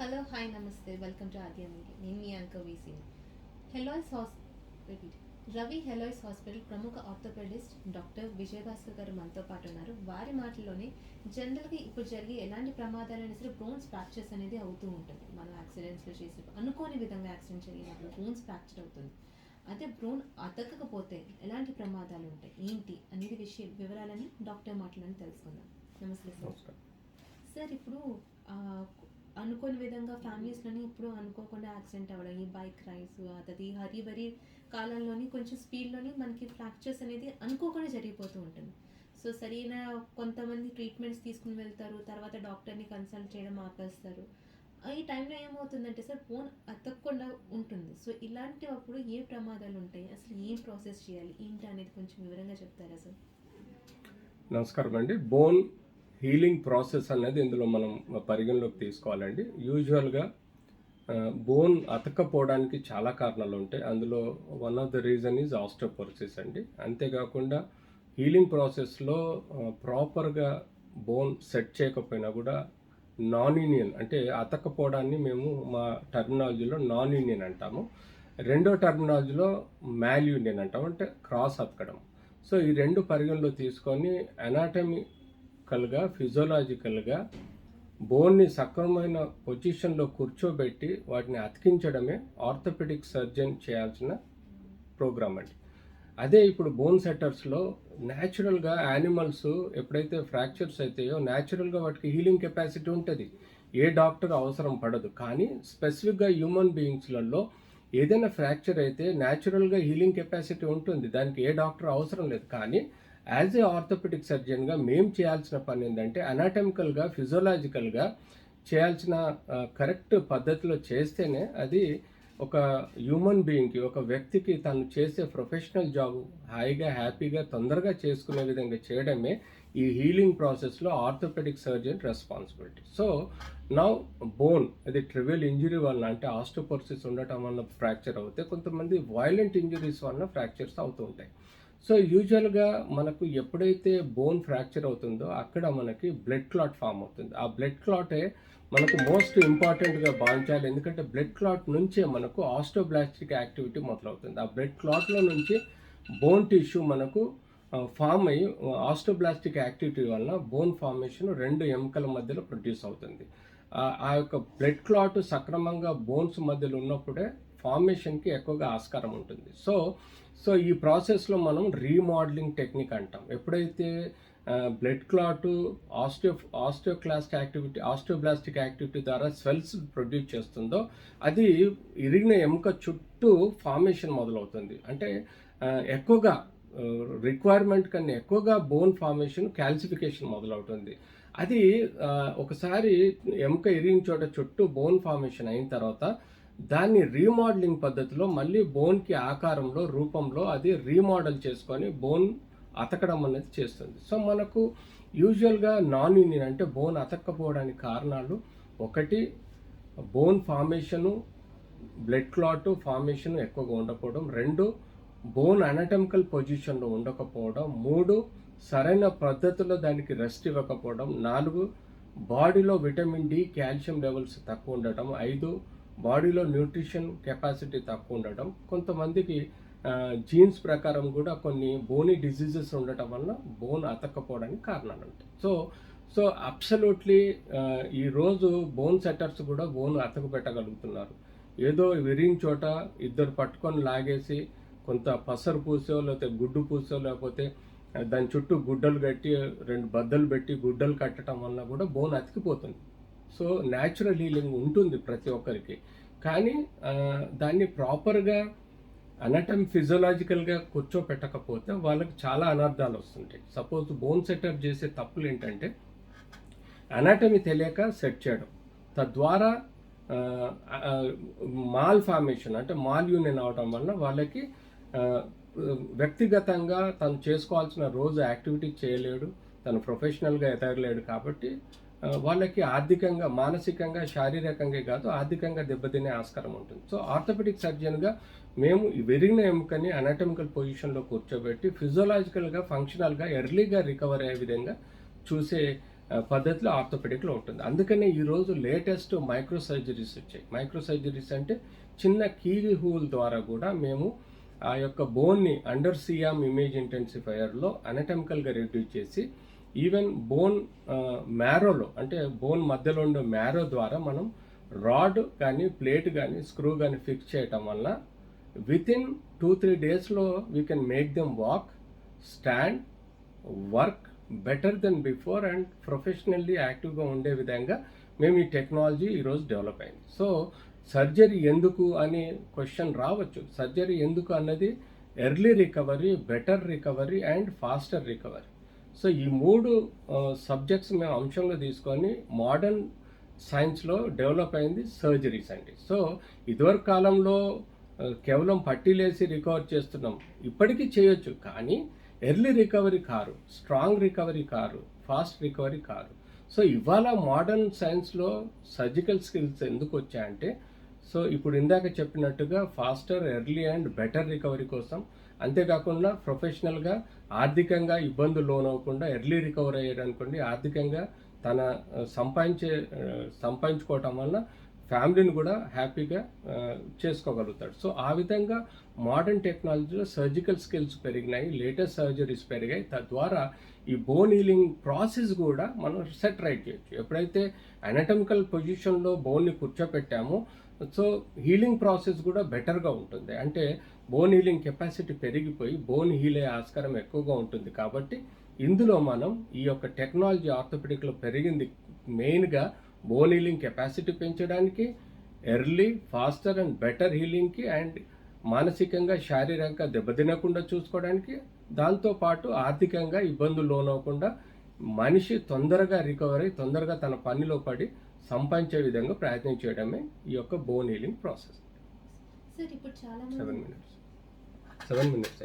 Hello hi నమస్తే welcome to Aadya media. నేను మీ యాంకర్ వీసీ. హెలాయిస్ రిపీట్ రవి హెలాయిస్ హాస్పిటల్ ప్రముఖ ఆర్థోపెడిస్ట్ డాక్టర్ విజయభాస్కర్ గారు మనతో పాటు ఉన్నారు. వారి మాటల్లోనే జనరల్గా ఇప్పుడు జరిగే ఎలాంటి ప్రమాదాలైనా సరే బోన్స్ ఫ్రాక్చర్స్ అనేది అవుతూ ఉంటుంది. మనం యాక్సిడెంట్స్లో చేసినప్పుడు అనుకోని విధంగా యాక్సిడెంట్ జరిగినప్పుడు బోన్స్ ఫ్రాక్చర్ అవుతుంది. అదే బ్రోన్ అతకకపోతే ఎలాంటి ప్రమాదాలు ఉంటాయి ఏంటి అనేది వివరాలని డాక్టర్ మాటలని తెలుసుకుందాం. నమస్తే సార్. సార్ ఇప్పుడు అనుకోని విధంగా ఫ్యామిలీస్లోని ఇప్పుడు అనుకోకుండా యాక్సిడెంట్ అవ్వడం, ఈ బైక్ రైడ్స్ అది హరీబరీ కాలంలోని కొంచెం స్పీడ్లోని మనకి ఫ్రాక్చర్స్ అనేది అనుకోకుండా జరిగిపోతూ ఉంటుంది. సో సరైన కొంతమంది ట్రీట్మెంట్స్ తీసుకుని వెళ్తారు, తర్వాత డాక్టర్ని కన్సల్ట్ చేయడం ఆపేస్తారు. ఈ టైంలో ఏమవుతుందంటే సార్ బోన్ అతకకుండా ఉంటుంది. సో ఇలాంటప్పుడు ఏ ప్రమాదాలు ఉంటాయి, అసలు ఏం ప్రాసెస్ చేయాలి ఏంటి అనేది కొంచెం వివరంగా చెప్తారా సార్? నమస్కారం అండి. బోన్ హీలింగ్ ప్రాసెస్ అనేది ఇందులో మనం పరిగణలోకి తీసుకోవాలండి. యూజువల్గా బోన్ అతకపోవడానికి చాలా కారణాలు ఉంటాయి. అందులో one of the reason is osteoporosis అండి. అంతేకాకుండా హీలింగ్ ప్రాసెస్లో ప్రాపర్గా బోన్ సెట్ చేయకపోయినా కూడా నాన్ యూనియన్ అంటే అతకపోవడాన్ని మేము మా టర్మినాలజీలో నాన్ యూనియన్ అంటాము. రెండో టర్మినాలజీలో మ్యాల్ యూనియన్ అంటాము, అంటే క్రాస్ అతకడం. సో ఈ రెండు పరిగణలో తీసుకొని అనాటమికల్గా ఫిజియోలాజికల్గా బోన్ని సక్రమమైన పొజిషన్లో కూర్చోబెట్టి వాటిని అతికించడమే ఆర్థోపెడిక్ సర్జన్ చేయాల్సిన ప్రోగ్రామ్ అండి. అదే ఇప్పుడు బోన్ సెట్టర్స్లో న్యాచురల్గా యానిమల్స్ ఎప్పుడైతే ఫ్రాక్చర్స్ అవుతాయో న్యాచురల్గా వాటికి హీలింగ్ కెపాసిటీ ఉంటుంది, ఏ డాక్టర్ అవసరం పడదు. కానీ స్పెసిఫిక్గా హ్యూమన్ బీయింగ్స్లలో ఏదైనా ఫ్రాక్చర్ అయితే న్యాచురల్గా హీలింగ్ కెపాసిటీ ఉంటుంది, దానికి ఏ డాక్టర్ అవసరం లేదు. కానీ యాజ్ ఏ ఆర్థోపెడిక్ సర్జన్గా మేము చేయాల్సిన పని ఏంటంటే అనాటమికల్గా ఫిజియోలాజికల్గా చేయాల్సిన కరెక్ట్ పద్ధతిలో చేస్తేనే అది ఒక హ్యూమన్ బీయింగ్కి, ఒక వ్యక్తికి తను చేసే ప్రొఫెషనల్ జాబ్ హాయిగా హ్యాపీగా తొందరగా చేసుకునే విధంగా చేయడమే ఈ హీలింగ్ ప్రాసెస్లో orthopaedic surgeon responsibility. So now bone అది ట్రివియల్ ఇంజరీ వలన అంటే ఆస్టియోపోరోసిస్ ఉండటం వల్ల ఫ్రాక్చర్ అవుతాయి, కొంతమంది వైలెంట్ ఇంజరీస్ వలన ఫ్రాక్చర్స్ అవుతూ ఉంటాయి. సో యూజువల్గా మనకు ఎప్పుడైతే బోన్ ఫ్రాక్చర్ అవుతుందో అక్కడ మనకి బ్లడ్ క్లాట్ ఫామ్ అవుతుంది. ఆ బ్లడ్ క్లాటే మనకు మోస్ట్ ఇంపార్టెంట్గా భావించాలి, ఎందుకంటే బ్లడ్ క్లాట్ నుంచే మనకు ఆస్టియోబ్లాస్టిక్ యాక్టివిటీ మొదలవుతుంది. ఆ బ్లడ్ క్లాట్లో నుంచి బోన్ టిష్యూ మనకు ఫామ్ అయ్యి ఆస్టియోబ్లాస్టిక్ యాక్టివిటీ వలన బోన్ ఫార్మేషన్ రెండు ఎముకల మధ్యలో ప్రొడ్యూస్ అవుతుంది. ఆ యొక్క బ్లడ్ క్లాట్ సక్రమంగా బోన్స్ మధ్యలో ఉన్నప్పుడే ఫార్మేషన్కి ఎక్కువగా ఆస్కారం ఉంటుంది. సో ఈ ప్రాసెస్లో మనం రీమోడలింగ్ టెక్నిక్ అంటాం. ఎప్పుడైతే బ్లడ్ క్లాటు ఆస్టియోబ్లాస్టిక్ యాక్టివిటీ ద్వారా స్వెల్స్ ప్రొడ్యూస్ చేస్తుందో అది ఇరిగిన ఎముక చుట్టూ ఫార్మేషన్ మొదలవుతుంది. అంటే ఎక్కువగా రిక్వైర్మెంట్ కన్నా ఎక్కువగా బోన్ ఫార్మేషన్ క్యాల్సిఫికేషన్ మొదలవుతుంది. అది ఒకసారి ఎముక ఇరిగిన చోట చుట్టూ బోన్ ఫార్మేషన్ అయిన తర్వాత దాన్ని రీమోడలింగ్ పద్ధతిలో మళ్ళీ బోన్కి ఆకారంలో రూపంలో అది రీమోడల్ చేసుకొని బోన్ అతకడం అనేది చేస్తుంది. సో మనకు యూజువల్గా నాన్ యూనియన్ అంటే బోన్ అతక్కపోవడానికి కారణాలు, ఒకటి bone formation blood clot formation ఎక్కువగా ఉండకపోవడం, రెండు బోన్ అనటమికల్ పొజిషన్లో ఉండకపోవడం, మూడు సరైన పద్ధతిలో దానికి రెస్ట్ ఇవ్వకపోవడం, నాలుగు బాడీలో విటమిన్ డి కాల్షియం లెవెల్స్ తక్కువ ఉండటం, ఐదు బాడీలో న్యూట్రిషన్ కెపాసిటీ తక్కువ ఉండటం, కొంతమందికి జీన్స్ ప్రకారం కూడా కొన్ని బోనీ డిసీజెస్ ఉండటం వల్ల బోన్ అతక్కపోవడానికి కారణాలు ఉంటాయి. సో అబ్సల్యూట్లీ ఈరోజు బోన్ సెట్టర్స్ కూడా బోన్ అతక పెట్టగలుగుతున్నారు. ఏదో విరిగిన చోట ఇద్దరు పట్టుకొని లాగేసి కొంత పసరు పూసో లేకపోతే గుడ్డు పూసో లేకపోతే దాని చుట్టూ గుడ్డలు కట్టి రెండు బద్దలు పెట్టి గుడ్డలు కట్టడం వల్ల కూడా బోన్ అతికిపోతుంది. సో న్యాచురల్ హీలింగ్ ఉంటుంది ప్రతి ఒక్కరికి, కానీ దాన్ని ప్రాపర్గా అనటమ్ ఫిజియోలాజికల్గా కూర్చోపెట్టకపోతే వాళ్ళకి చాలా అనర్థాలు వస్తుంటాయి. సపోజ్ బోన్ సెటర్ చేసే తప్పులు ఏంటంటే అనాటమీ తెలియక సెట్ చేయడం, తద్వారా మాల్ ఫార్మేషన్ అంటే మాల్ యూనియన్ అవడం వల్ల వాళ్ళకి వ్యక్తిగతంగా తను చేసుకోవాల్సిన రోజు యాక్టివిటీ చేయలేడు, తను ప్రొఫెషనల్గా ఎదగలేడు. కాబట్టి వాళ్ళకి ఆర్థికంగా, మానసికంగా, శారీరకంగా కాదు ఆర్థికంగా దెబ్బతినే ఆస్కారం ఉంటుంది. సో ఆర్థోపెడిక్ సర్జన్గా మేము విరిగిన ఎముకని అనటమికల్ పొజిషన్లో కూర్చోబెట్టి ఫిజియోలాజికల్గా ఫంక్షనల్గా ఎర్లీగా రికవర్ అయ్యే విధంగా చూసే పద్ధతిలో ఆర్థోపెడిక్లో ఉంటుంది. అందుకనే ఈరోజు లేటెస్ట్ మైక్రో సర్జరీస్ వచ్చాయి. మైక్రో సర్జరీస్ అంటే చిన్న కీ హోల్ ద్వారా కూడా మేము ఆ యొక్క బోన్ని అండర్ సియామ్ ఇమేజ్ ఇంటెన్సిఫైయర్లో అనటమికల్గా రెడ్యూస్ చేసి ఈవెన్ బోన్ మ్యారోలో అంటే బోన్ మధ్యలో ఉండే మ్యారో ద్వారా మనం రాడ్ కానీ ప్లేట్ కానీ స్క్రూ కానీ ఫిక్స్ చేయటం వల్ల వితిన్ 2-3 డేస్లో we can make them walk, stand, work better than before and professionally యాక్టివ్గా ఉండే విధంగా మేము ఈ టెక్నాలజీ ఈరోజు డెవలప్ అయింది. సో సర్జరీ ఎందుకు అని క్వశ్చన్ రావచ్చు. సర్జరీ ఎందుకు అన్నది early recovery, better recovery and faster recovery. So ఈ 3 సబ్జెక్ట్స్ మేము అంశంగా తీసుకొని మోడర్న్ సైన్స్లో డెవలప్ అయింది సర్జరీస్ అండి. సో ఇదివరకు కాలంలో కేవలం పట్టీలేసి రికవర్ చేస్తున్నాం, ఇప్పటికీ చేయొచ్చు, కానీ ఎర్లీ రికవరీ కారు, స్ట్రాంగ్ రికవరీ కారు, ఫాస్ట్ రికవరీ కారు. సో ఇవాళ మోడర్న్ సైన్స్లో సర్జికల్ స్కిల్స్ ఎందుకు వచ్చాయంటే, సో ఇప్పుడు ఇందాక చెప్పినట్టుగా faster, early and better recovery కోసం, అంతేకాకుండా ప్రొఫెషనల్గా ఆర్థికంగా ఇబ్బందులు లోనవ్వకుండా ఎర్లీ రికవరీ అయ్యారనుకోండి, ఆర్థికంగా తన సంపాదించుకోవటం వల్ల ఫ్యామిలీని కూడా హ్యాపీగా చేసుకోగలుగుతాడు. సో ఆ విధంగా మోడర్న్ టెక్నాలజీలో సర్జికల్ స్కిల్స్ పెరిగినాయి, లేటెస్ట్ సర్జరీస్ పెరిగాయి. తద్వారా ఈ బోన్ హీలింగ్ ప్రాసెస్ కూడా మనం సెట్ రైట్ చేయొచ్చు. ఎప్పుడైతే అనటమికల్ పొజిషన్లో బోన్ని కూర్చోపెట్టామో సో హీలింగ్ ప్రాసెస్ కూడా బెటర్గా ఉంటుంది. అంటే బోన్ హీలింగ్ కెపాసిటీ పెరిగిపోయి బోన్ హీల్ అయ్యే ఆస్కారం ఎక్కువగా ఉంటుంది. కాబట్టి ఇందులో మనం ఈ యొక్క టెక్నాలజీ ఆర్థోపెడిక్లో పెరిగింది మెయిన్గా బోన్ హీలింగ్ కెపాసిటీ పెంచడానికి, ఎర్లీ, ఫాస్టర్ అండ్ బెటర్ హీలింగ్కి అండ్ మానసికంగా శారీరకంగా దెబ్బతినకుండా చూసుకోవడానికి, దాంతోపాటు ఆర్థికంగా ఇబ్బందులు లోనవ్వకుండా మనిషి తొందరగా రికవరీ, తొందరగా తన పనిలో పడి సంపాదించే విధంగా ప్రయత్నం చేయడమే ఈ యొక్క బోన్ హీలింగ్ ప్రాసెస్. సార్ ఇప్పుడు చాలా 7 minutes.